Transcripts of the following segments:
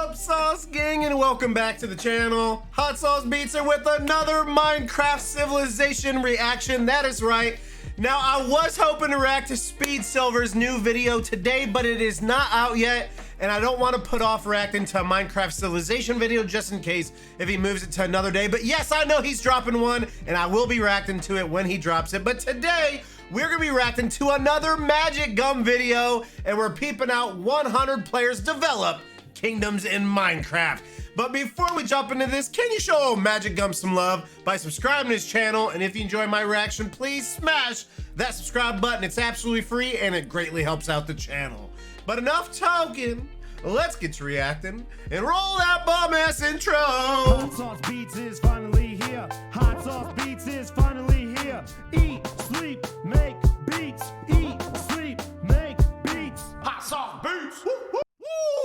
up, Sauce Gang, and welcome back to the channel. Hot Sauce Beats are with another Minecraft Civilization reaction. That is right. Now, I was hoping to react to Speed Silver's new video today, but it is not out yet, and I don't want to put off reacting to a Minecraft Civilization video just in case if he moves it to another day. But yes, I know he's dropping one, and I will be reacting to it when he drops it. But today, we're gonna be reacting to another MagicGum video, and we're peeping out 100 players develop kingdoms in Minecraft. But before we jump into this, can you show MagicGum some love by subscribing to his channel? And if you enjoy my reaction, please smash that subscribe button. It's absolutely free and it greatly helps out the channel. But enough talking, let's get to reacting and roll that bomb ass intro. Hot Sauce Beats is finally here. Hot Sauce Beats is finally here. Eat, sleep, make beats. Eat, sleep, make beats. Hot Sauce Beats. Woo, woo.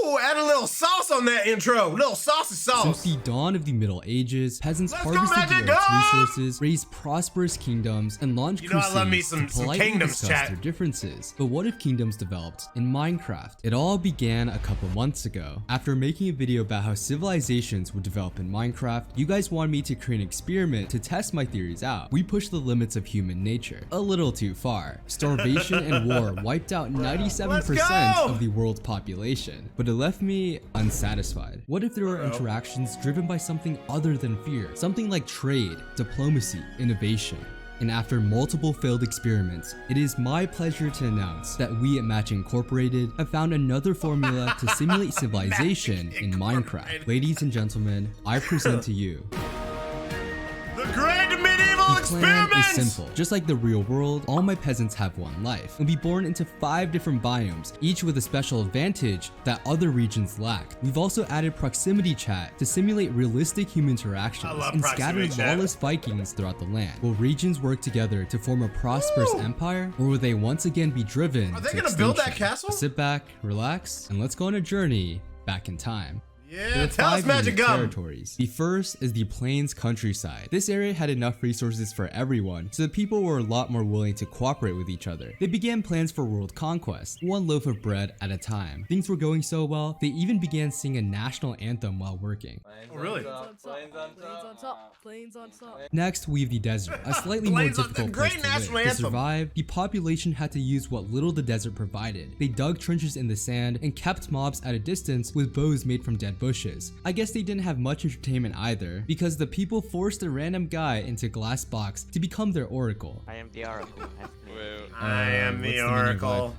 Ooh, add a little sauce on that intro. Little saucy sauce. Since the dawn of the Middle Ages, peasants Let's go, harvested the earth's MagicGum! resources, raised prosperous kingdoms, and launched I love me crusades some to politely kingdoms, discuss chat. their differences. But what if kingdoms developed in Minecraft? It all began a couple months ago. After making a video about how civilizations would develop in Minecraft, you guys wanted me to create an experiment to test my theories out. We pushed the limits of human nature a little too far. Starvation and war wiped out 97% of the world's population, but it left me unsatisfied. What if there were interactions driven by something other than fear? Something like trade, diplomacy, innovation. And after multiple failed experiments, it is my pleasure to announce that we at Match Incorporated have found another formula to simulate civilization in Minecraft. Ladies and gentlemen, I present to you The Grand Medieval the plan is Experiments. simple. Just like the real world, all my peasants have one life and be born into 5 different biomes, each with a special advantage that other regions lack. We've also added proximity chat to simulate realistic human interactions love and proximity scattered chat. lawless Vikings throughout the land. Will regions work together to form a prosperous empire, or will they once again be driven Are they to gonna build that extinction? castle? Sit back, relax, and let's go on a journey back in time. Yeah, There are tell us 5 unique MagicGum. territories. The first is the Plains countryside. This area had enough resources for everyone, so the people were a lot more willing to cooperate with each other. They began plans for world conquest, one loaf of bread at a time. Things were going so well, they even began singing a national anthem while working. Oh, really? Planes on top. Next, we have the desert, a slightly more Plains on- the difficult place great to live. national To anthem. survive, the population had to use what little the desert provided. They dug trenches in the sand and kept mobs at a distance with bows made from dead bushes. I guess they didn't have much entertainment either, because the people forced a random guy into a glass box to become their oracle. I am the oracle. I am what's the the meaning of Oracle.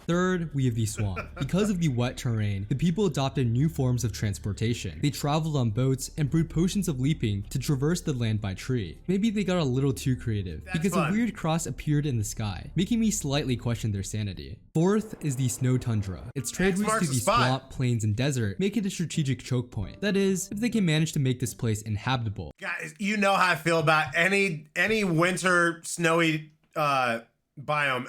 Third, we have the swamp. Because of the wet terrain, the people adopted new forms of transportation. They traveled on boats and brewed potions of leaping to traverse the land by tree. Maybe they got a little too creative, That's because fun. a weird cross appeared in the sky, making me slightly question their sanity. Fourth is the snow tundra. Its trade X routes marks to the the spot. swamp, plains, and desert make it a strategic choke point. That is, if they can manage to make this place inhabitable. Guys, you know how I feel about any winter snowy biome.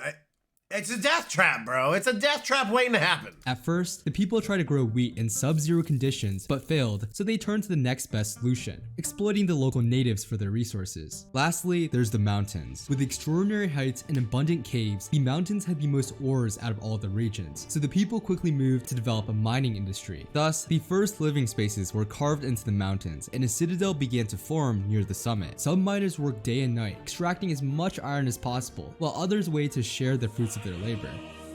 It's a death trap, bro. It's a death trap waiting to happen. At first, the people tried to grow wheat in sub-zero conditions, but failed, so they turned to the next best solution, exploiting the local natives for their resources. Lastly, there's the mountains. With extraordinary heights and abundant caves, the mountains had the most ores out of all the regions, so the people quickly moved to develop a mining industry. Thus, the first living spaces were carved into the mountains, and a citadel began to form near the summit. Some miners worked day and night, extracting as much iron as possible, while others waited to share the fruits of their labor.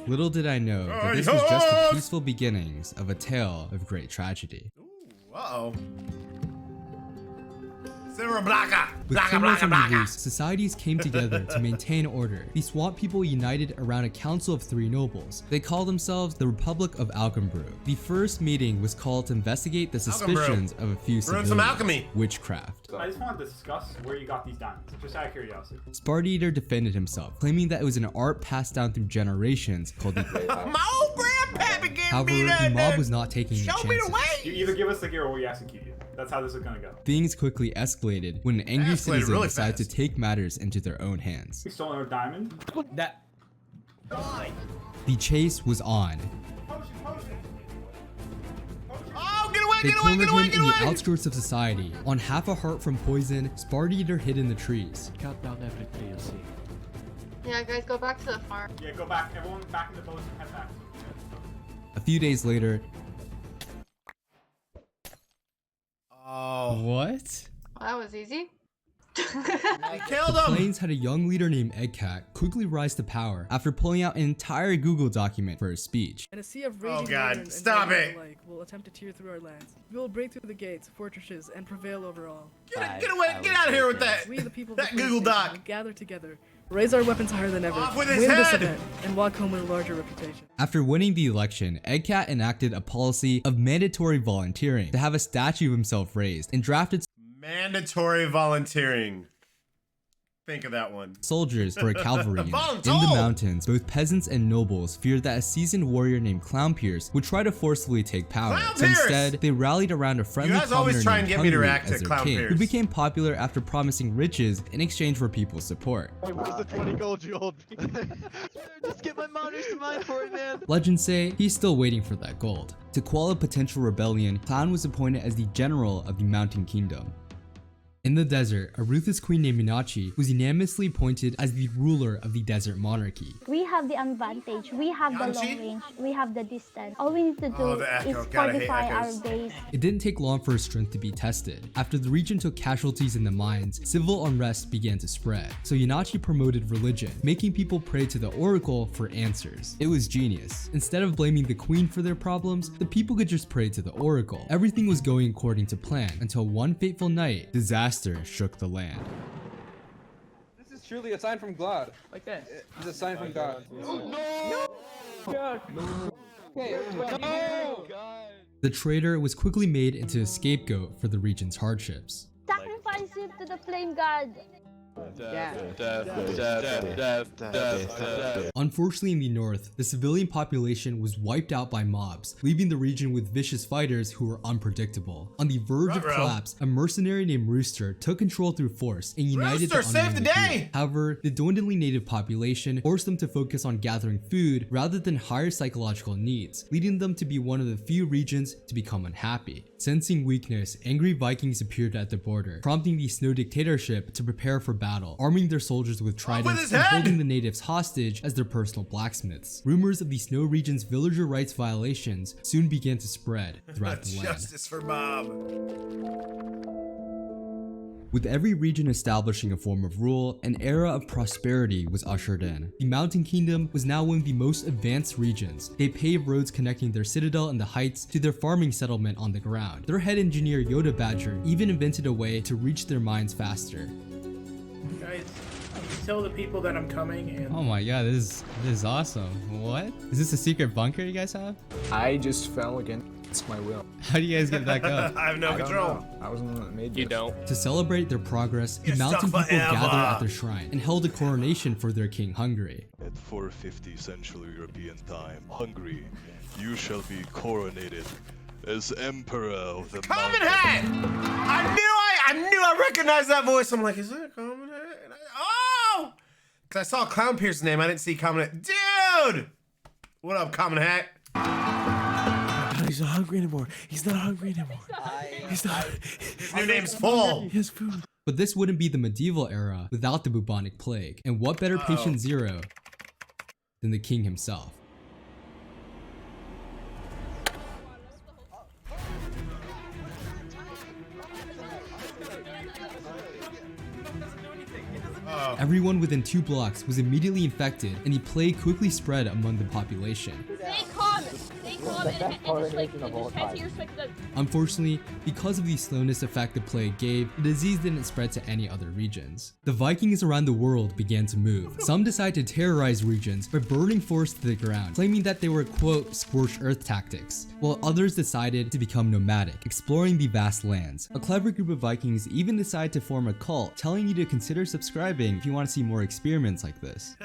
Little did I know that this was just the peaceful beginnings of a tale of great tragedy. Ooh, uh-oh. Silver Blanca. With Blanca, criminals Blanca, on the Blanca. loose, societies came together to maintain order. The swamp people united around a council of 3 nobles. They called themselves the Republic of Alchembrew. The first meeting was called to investigate the suspicions of a few Ruin civilians. some alchemy. Witchcraft. I just wanted to discuss where you got these diamonds, just out of curiosity. Sparta defended himself, claiming that it was an art passed down through generations called the My old grandpappy gave However, me that. the mob was not taking any Show me the chances. You way. either give us the gear or we execute you. That's how this is gonna go. Things quickly escalated when an angry Escalated citizen really decided to fast. take matters into their own hands. We stole our diamond. That. The chase was on. Oh, get away, They get away, cornered get him away, in get the away. outskirts of society. On half a heart from poison, Sparta hid in the trees. Cut down every tree you see. Yeah, guys, go back to the farm. Yeah, go back. Everyone back in the boats and head back. A few days later, Oh. what? Well, that was easy. I killed The him! Plains had a young leader named Eggcat quickly rise to power after pulling out an entire Google document for his speech. And a sea of Oh, raging God. iron and Stop dragons it. alike will attempt to tear through our lands. We will break through the gates, fortresses, and prevail over all. Get away! Get out of here with that! We, the people of That the Plains Google Nation, Doc. will gather together, raise our weapons higher than ever, Off with his win this head. event, and walk home with a larger reputation. After winning the election, Eggcat enacted a policy of mandatory volunteering to have a statue of himself raised and drafted Mandatory volunteering. Think of that one. soldiers for a cavalry unit. In the Voluntold! mountains, both peasants and nobles feared that a seasoned warrior named Clownpierce would try to forcefully take power. So Clownpierce! instead, they rallied around a friendly You guys always commoner try and named get me to Hungry react as to their king, who Clownpierce. became popular after promising riches in exchange for people's support. Where's the 20 gold you owed me? Just get my monitors to mine for it, man. Legends say he's still waiting for that gold. To quell a potential rebellion, Clown was appointed as the general of the Mountain Kingdom. In the desert, a ruthless queen named Minachi was unanimously appointed as the ruler of the desert monarchy. We have the advantage, we have the Yanchi? long range, we have the distance. All we need to do Oh, the echo. is God, I hate fortify our echoes. base. It didn't take long for his strength to be tested. After the region took casualties in the mines, civil unrest began to spread. So Yanachi promoted religion, making people pray to the oracle for answers. It was genius. Instead of blaming the queen for their problems, the people could just pray to the oracle. Everything was going according to plan until one fateful night, disaster shook the land. This is truly a sign from God. Like that. It's a sign from God. No! God. Okay, no! The traitor was quickly made into a scapegoat for the region's hardships. Sacrifice him to the flame god. Unfortunately, in the north, the civilian population was wiped out by mobs, leaving the region with vicious fighters who were unpredictable. On the verge of Ruh-roh. collapse, a mercenary named Rooster took control through force and united Rooster, the save the unruly day! group. However, the dwindling native population forced them to focus on gathering food rather than higher psychological needs, leading them to be one of the few regions to become unhappy. Sensing weakness, angry Vikings appeared at the border, prompting the Snow Dictatorship to prepare for battle, arming their soldiers with tridents his and head! holding the natives hostage as their personal blacksmiths. Rumors of the Snow region's villager rights violations soon began to spread throughout the land. Justice for Bob. With every region establishing a form of rule, an era of prosperity was ushered in. The Mountain Kingdom was now one of the most advanced regions. They paved roads connecting their citadel in the heights to their farming settlement on the ground. Their head engineer Yoda Badger even invented a way to reach their mines faster. Guys, tell the people that I'm coming and Oh my god, this is awesome. What? Is this a secret bunker you guys have? I just fell against my will. How do you guys get back up? I have no I don't control. know. I wasn't the one that made this. You don't. To celebrate their progress, the You're mountain stuck people forever. gathered at their shrine and held a coronation for their king Hungry. At 450 Central European time, Hungary, you shall be coronated as Emperor of the Common Mountain. Hat! I knew I recognized that voice. I'm like, is that a Common Hat? And oh! Because I saw Clownpierce's name. I didn't see Common Hat. Dude! What up, Common Hat? He's not hungry anymore. He's not hungry anymore. He's not. His new name's Full. He has food. But this wouldn't be the medieval era without the bubonic plague. And what better patient zero than the king himself? Everyone within 2 blocks was immediately infected, and the plague quickly spread among the population. Stay calm. Stay calm and just like try to respect the. Unfortunately, because of the slowness effect the plague gave, the disease didn't spread to any other regions. The Vikings around the world began to move. Some decided to terrorize regions by burning forests to the ground, claiming that they were quote scorched earth tactics, while others decided to become nomadic, exploring the vast lands. A clever group of Vikings even decided to form a cult, telling you to consider subscribing if you want to see more experiments like this.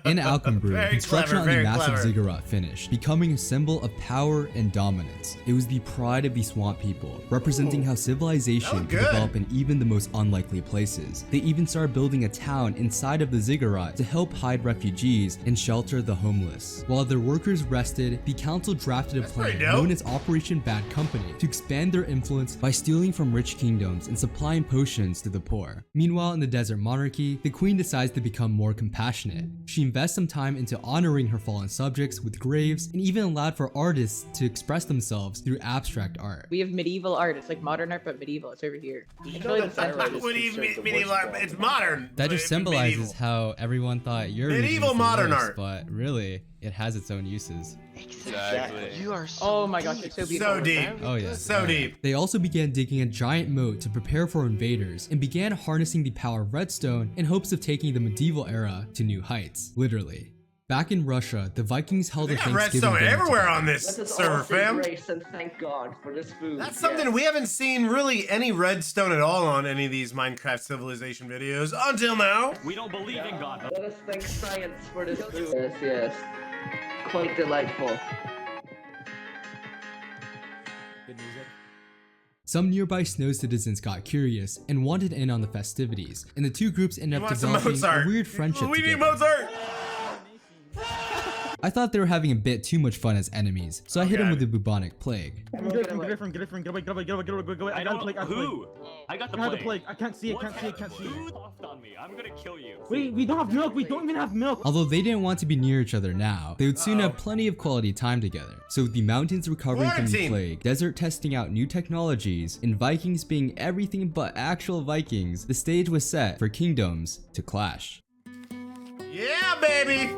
In Alkenbrew, Very construction clever, on the very massive clever. ziggurat finished, becoming a symbol of power and dominance. It was the pride of the swamp people, representing how civilization could good. develop in even the most unlikely places. They even started building a town inside of the ziggurat to help hide refugees and shelter the homeless. While their workers rested, the council drafted a plan pretty dope. known as Operation Bad Company to expand their influence by stealing from rich kingdoms and supplying potions to the poor. Meanwhile, in the desert monarchy, the queen decides to become more compassionate. She invests some time into honoring her fallen subjects with graves and even allowed for artists to express themselves through abstract art. We have medieval art. It's like modern art, but medieval. It's over here. It's really the center. What do you mean medieval art? It's modern. That just symbolizes how everyone thought your medieval modern art, but really, it has its own uses. Exactly. You are so Oh my gosh, it's so beautiful. So deep. Oh yeah, So deep. They also began digging a giant moat to prepare for invaders and began harnessing the power of redstone in hopes of taking the medieval era to new heights, literally. Back in Russia, the Vikings held a Thanksgiving redstone dinner everywhere together. on this server, fam. And thank God for this food. That's something we haven't seen really any redstone at all on any of these Minecraft Civilization videos until now. We don't believe in God. Let us thank science for this food. Yes, yes. Quite delightful. Good music. Some nearby Snow citizens got curious and wanted in on the festivities, and the two groups ended up developing a weird friendship We need together. Mozart. I thought they were having a bit too much fun as enemies, so I hit them with the bubonic plague. Get away, get away, get away. I got the plague, Who? I got the I have the plague. plague. I can't see it, can't see it. Who coughed on me? I'm gonna kill you. Wait, we don't have milk. We don't even have milk. Although they didn't want to be near each other now, they would soon have plenty of quality time together. So with the mountains recovering from the plague, desert testing out new technologies, and Vikings being everything but actual Vikings, the stage was set for kingdoms to clash. Yeah, baby.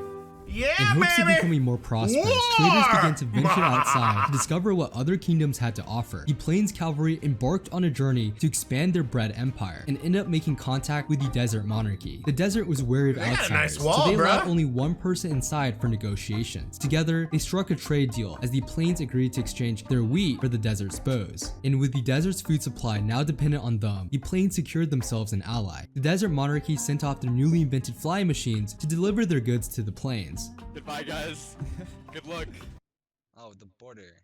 Yeah, In hopes of baby. becoming more prosperous, traders began to venture outside to discover what other kingdoms had to offer. The Plains Cavalry embarked on a journey to expand their bread empire and ended up making contact with the Desert Monarchy. The desert was wary of They got a outsiders, nice wall, so they allowed bruh. only one person inside for negotiations. Together, they struck a trade deal as the Plains agreed to exchange their wheat for the desert's bows. And with the desert's food supply now dependent on them, the Plains secured themselves an ally. The Desert Monarchy sent off their newly invented flying machines to deliver their goods to the Plains. Goodbye, guys. Good luck. Oh, the border.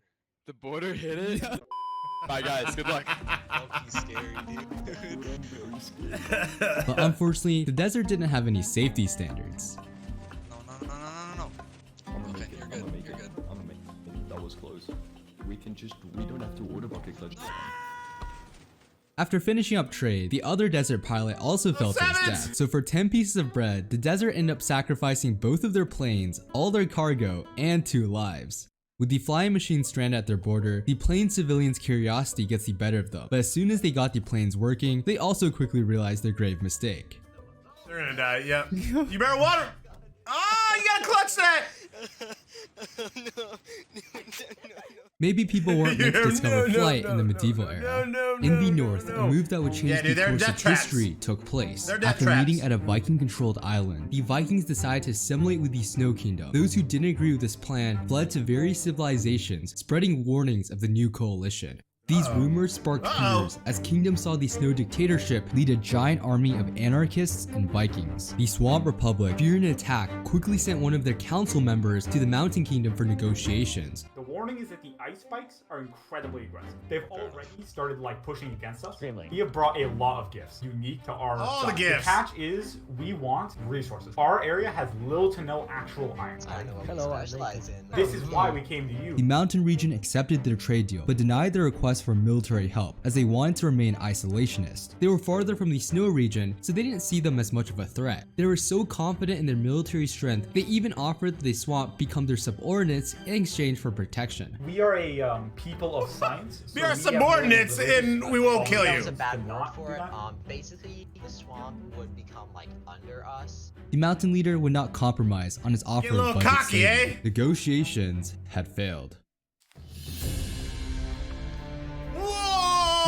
The border hit it? Bye, guys. Good luck. Scary, dude. But unfortunately, the desert didn't have any safety standards. No. Okay, you're good. You're good. That was close. We don't have to order bucket clutch. After finishing up trade, the other desert pilot also fell to his death. So for 10 pieces of bread, the desert ended up sacrificing both of their planes, all their cargo, and 2 lives. With the flying machine stranded at their border, the plain civilians' curiosity gets the better of them. But as soon as they got the planes working, they also quickly realized their grave mistake. They're gonna die, yep. You better water. Oh, you gotta clutch that. Maybe people weren't meant to discover flight in the medieval era. In the north, a move that would change the course of history took place. After meeting at a Viking-controlled island, the Vikings decided to assimilate with the Snow Kingdom. Those who didn't agree with this plan fled to various civilizations, spreading warnings of the new coalition. These rumors sparked fears as Kingdom saw the Snow Dictatorship lead a giant army of anarchists and Vikings. The Swamp Republic, fearing an attack, quickly sent one of their council members to the Mountain Kingdom for negotiations. The warning is that the ice spikes are incredibly aggressive. They've already started like pushing against us. We have brought a lot of gifts unique to our All the side. gifts. The catch is we want resources. Our area has little to no actual iron. This is why we came to you. The mountain region accepted their trade deal, but denied their request for military help, as they wanted to remain isolationist. They were farther from the snow region, so they didn't see them as much of a threat. They were so confident in their military strength, they even offered that the swamp become their subordinates in exchange for protection. We are a people of science. We are subordinates and we won't kill you. That was a bad word for it. Basically, the swamp would become like under us. The mountain leader would not compromise on his offer Get a little of budget cocky, saving. eh? Negotiations had failed.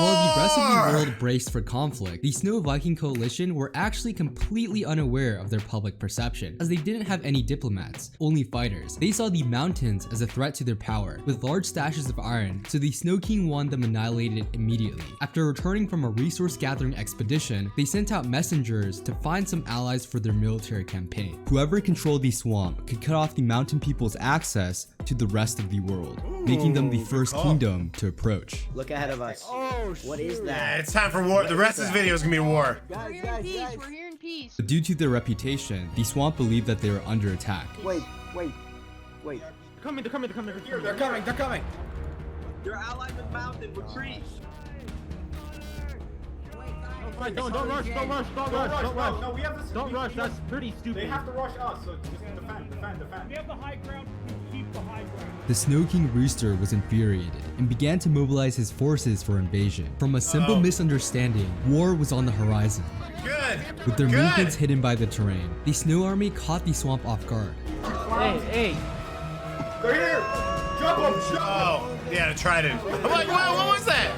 While the rest of the world braced for conflict, the Snow Viking coalition were actually completely unaware of their public perception, as they didn't have any diplomats, only fighters. They saw the mountains as a threat to their power, with large stashes of iron, so the Snow King wanted them annihilated immediately. After returning from a resource gathering expedition, they sent out messengers to find some allies for their military campaign. Whoever controlled the swamp could cut off the mountain people's access to the rest of the world, making them the first kingdom to approach. Look ahead of us. What is that? Yeah, it's time for war. The rest of this video is gonna be war. We're here in peace. We're here in peace. But due to their reputation, the swamp believed that they were under attack. Wait. They're coming. They're coming. Your allies in mountain, retreat. Don't rush. No, we have this. Don't rush. That's pretty stupid. They have to rush us, so just defend. We have the high ground. Keep The Snow King Rooster was infuriated and began to mobilize his forces for invasion. From a simple misunderstanding, war was on the horizon. Good. With their movements hidden by the terrain, the Snow Army caught the swamp off guard. Hey. They're here. Jump them. Oh, yeah, Trident. I'm like, wow, what was that?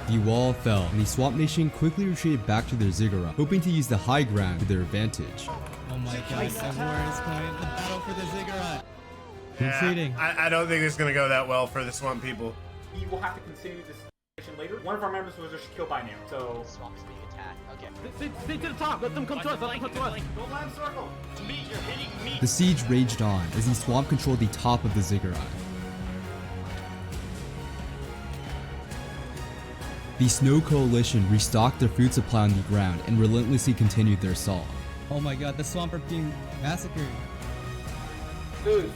The wall fell, and the Swamp Nation quickly retreated back to their ziggurat, hoping to use the high ground to their advantage. Oh my god, the war is coming. The battle for the ziggurat. Retreating. I don't think it's gonna go that well for the swamp people. We will have to continue this mission later. One of our members was just killed by now, so... The swamp is being attacked. Okay. Stay to the top. Let them come to us. Let them come to us. Go line circle. Me, you're hitting me. The siege raged on as the swamp controlled the top of the ziggurat. The Snow Coalition restocked their food supply on the ground and relentlessly continued their assault. Oh my god, the swamp are being massacred. Food.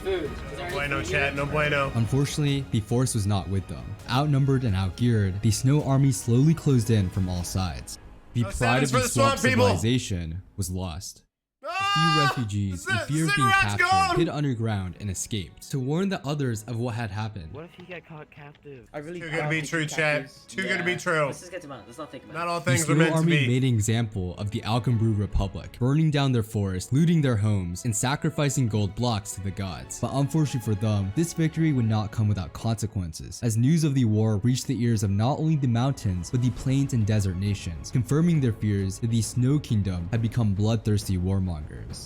No bueno, chat, no bueno. Unfortunately, the force was not with them. Outnumbered and outgeared, the Snow Army slowly closed in from all sides. The pride of the swamp civilization was lost. A few refugees, in fear of being captured, hid underground and escaped to warn the others of what had happened. What if he get caught captive? Too good to be true, chat. Too good to be true. Let's just get to it. Let's not think about it. Not all The things are Snow meant to Army be. made an example of the Alkembrew Republic, burning down their forests, looting their homes, and sacrificing gold blocks to the gods. But unfortunately for them, this victory would not come without consequences, as news of the war reached the ears of not only the mountains, but the plains and desert nations, confirming their fears that the Snow Kingdom had become bloodthirsty warmongers.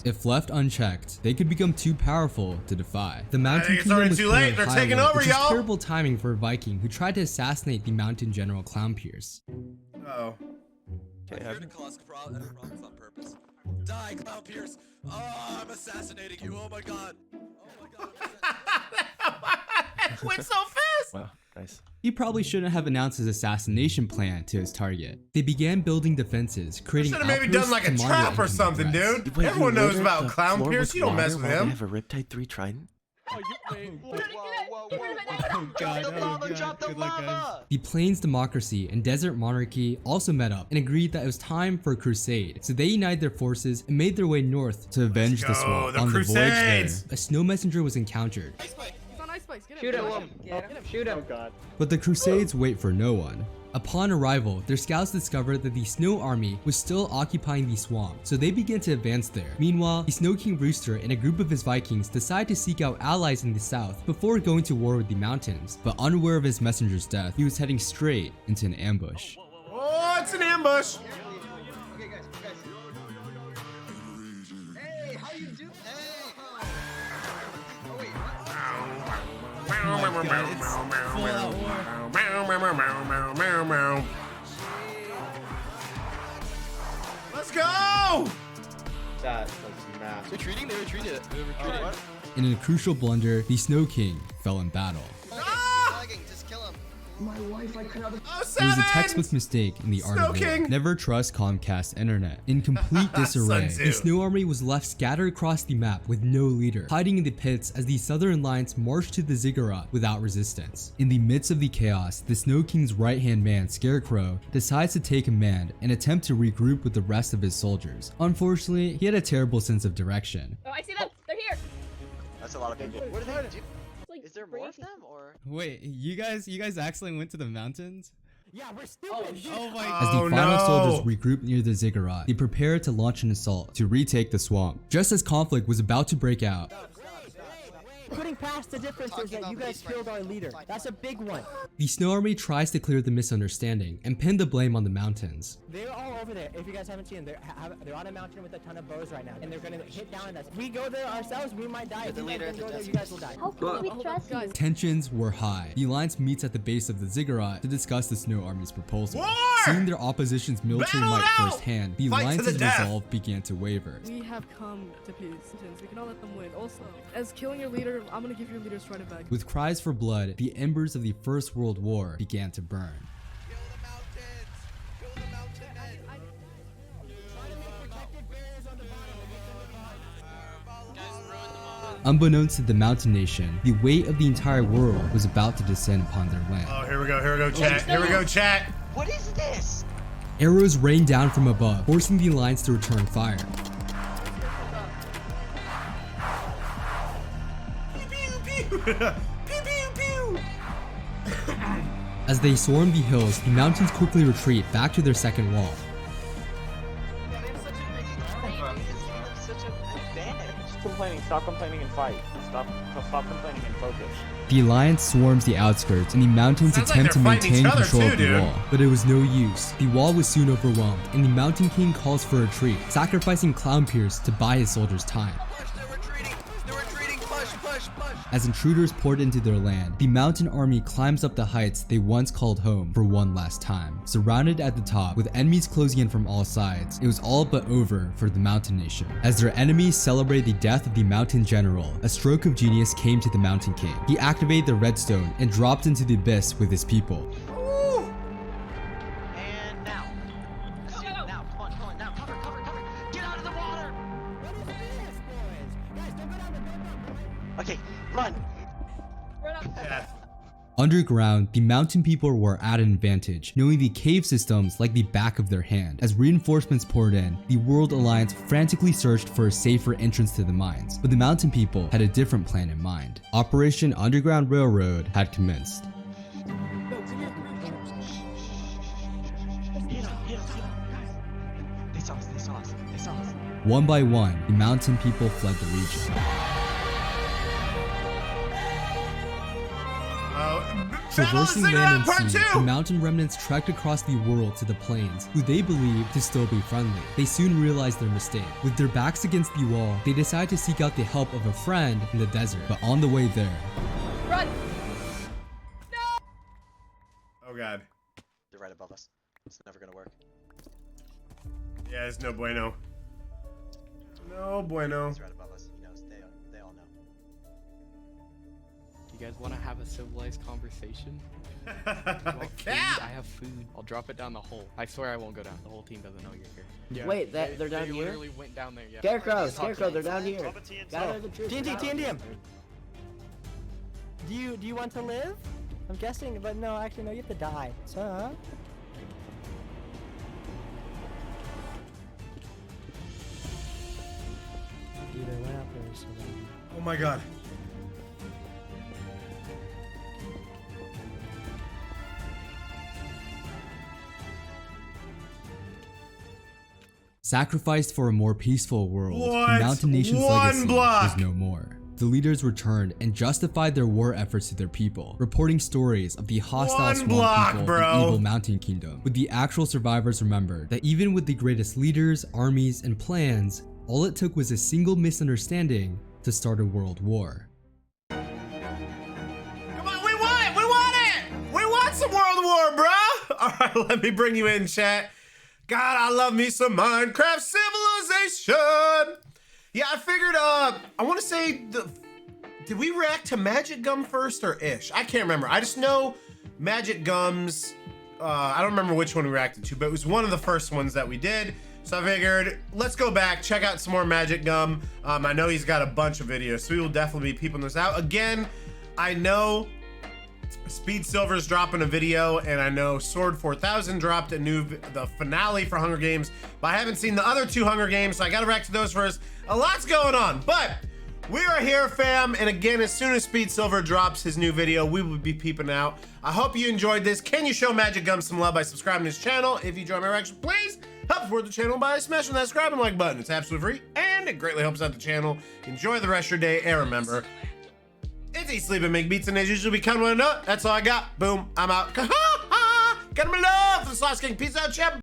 If left unchecked, they could become too powerful to defy. The Mountain it's Kingdom already was too put on late. They're high taking alert, over, which is y'all. terrible timing for a Viking who tried to assassinate the Mountain General Clownpierce. Oh. Okay, I'm here to cause problems on purpose. Die, Clown Pierce! Oh, I'm assassinating you! Oh my god! Oh my god! Went so fast! Wow, nice. He probably shouldn't have announced his assassination plan to his target. They began building defenses, creating Should have maybe done like a outposts to monitor trap or incoming something, threats. dude. Everyone knows about Clown Pierce. You don't mess with him. Have a Riptide 3 Trident? Drop the lava! The Plains Democracy and Desert Monarchy also met up and agreed that it was time for a crusade. So they united their forces and made their way north to avenge the swamp. the On the voyage Crusades! there, a snow messenger was encountered. He's on ice spikes. Get him. Shoot him. Shoot him. But the Crusades wait for no one. Upon arrival, their scouts discovered that the Snow Army was still occupying the swamp, so they began to advance there. Meanwhile, the Snow King Rooster and a group of his Vikings decide to seek out allies in the south before going to war with the mountains. But unaware of his messenger's death, he was heading straight into an ambush. Oh, it's an ambush. Okay, guys. Hey, how you do? Hey! Oh, wait, Let's go! That was massive. Retreating? They retreated. What? In a crucial blunder, the Snow King fell in battle. Just kill him. My wife, I could have. Oh, It was a textbook mistake in the art of war. King. Never trust Comcast internet. In complete disarray, Sun Tzu. the Snow Army was left scattered across the map with no leader, hiding in the pits as the Southern Alliance marched to the ziggurat without resistance. In the midst of the chaos, the Snow King's right-hand man, Scarecrow, decides to take command and attempt to regroup with the rest of his soldiers. Unfortunately, he had a terrible sense of direction. Oh, I see them. They're here. That's a lot of people. What are they gonna do? Is there more of them, or? Wait, you guys actually went to the mountains? Yeah, we're stupid. Oh my god. As the final soldiers regrouped near the ziggurat, they prepared to launch an assault to retake the swamp. Just as conflict was about to break out, Putting past the differences that you guys killed our leader. That's a big one. the Snow Army tries to clear the misunderstanding and pin the blame on the mountains. They're all over there. If you guys haven't seen them, they're on a mountain with a ton of bows right now, and they're gonna hit down on us. If we go there ourselves, we might die. If you guys go there, you guys will die. How can we trust you? Tensions were high. The alliance meets at the base of the ziggurat to discuss the Snow Army's proposal. War! Seeing their opposition's military Battle might it out! firsthand, the Fight to the alliance's death! resolve began to waver. We have come to peace. We cannot let them win. Also, as killing your leader, I'm gonna give your leader stride back. With cries for blood, the embers of the First World War began to burn. Unbeknownst to the Mountain Nation, the weight of the entire world was about to descend upon their land. Oh, here we go, chat. Here we go, chat. What is this? Arrows rained down from above, forcing the alliance to return fire. Pew pew pew. As they swarm the hills, the mountains quickly retreat back to their second wall. Stop complaining and fight. Stop complaining and focus. The alliance swarms the outskirts, and the mountains Sounds like attempt to they're fighting maintain each other control too, of the dude. wall, but it was no use. The wall was soon overwhelmed, and the Mountain King calls for a retreat, sacrificing Clown Pierce to buy his soldiers time. As intruders poured into their land, the mountain army climbs up the heights they once called home for one last time. Surrounded at the top, with enemies closing in from all sides, it was all but over for the Mountain Nation. As their enemies celebrated the death of the Mountain General, a stroke of genius came to the Mountain King. He activated the redstone and dropped into the abyss with his people. And now. Now, come on, now, cover. Get out of the water! Okay, run! Underground, the mountain people were at an advantage, knowing the cave systems like the back of their hand. As reinforcements poured in, the World Alliance frantically searched for a safer entrance to the mines, but the mountain people had a different plan in mind. Operation Underground Railroad had commenced. They saw us. One by one, the mountain people fled the region. Traversing land and sea, the mountain remnants trekked across the world to the plains, who they believed to still be friendly. They soon realized their mistake. With their backs against the wall, they decided to seek out the help of a friend in the desert. But on the way there, Run! Oh god. They're right above us. It's never gonna work. Yeah, it's no bueno. No bueno. He's right above us. He knows. They all know. You guys want to have a civilized conversation? Cap! I have food. I'll drop it down the hole. I swear I won't go down. The whole team doesn't know you're here. Yeah. Wait, they're down they here? literally went down there, yeah. Scarecrow, they're down here. Gather the troops. TNT. Do you want to live? I'm guessing, but no, actually, no, you have to die. So, either went up there, so then... Oh my god. sacrificed for a more peaceful world, What? the Mountain Nation's One legacy block. was no more. The leaders returned and justified their war efforts to their people, reporting stories of the hostile One swamp block, people bro. in evil Mountain Kingdom. But the actual survivors remembered that even with the greatest leaders, armies, and plans, all it took was a single misunderstanding to start a world war. Come on, we want it! We want some World War, bro! Alright, let me bring you in, chat. God, I love me some Minecraft Civilization! Yeah, I figured, I want to say, did we react to MagicGum first or Ish? I can't remember. I just know MagicGum's, I don't remember which one we reacted to, but it was one of the first ones that we did. So I figured, let's go back, check out some more MagicGum. I know he's got a bunch of videos, so we will definitely be peeping this out. Again, I know Speed Silver's dropping a video, and I know Sword 4000 dropped the finale for Hunger Games, but I haven't seen the other two Hunger Games, so I gotta react to those first. A lot's going on, but we are here, fam, and again, as soon as Speed Silver drops his new video, we will be peeping out. I hope you enjoyed this. Can you show MagicGum some love by subscribing to his channel? If you enjoy my reaction, please help support the channel by smashing that subscribe and like button. It's absolutely free, and it greatly helps out the channel. Enjoy the rest of your day, and remember, it's Eat, Sleep, and Make Beats, and as usual, we come with a nut. That's all I got. Boom, I'm out. Got my love for the Sauce King. Peace out, champ.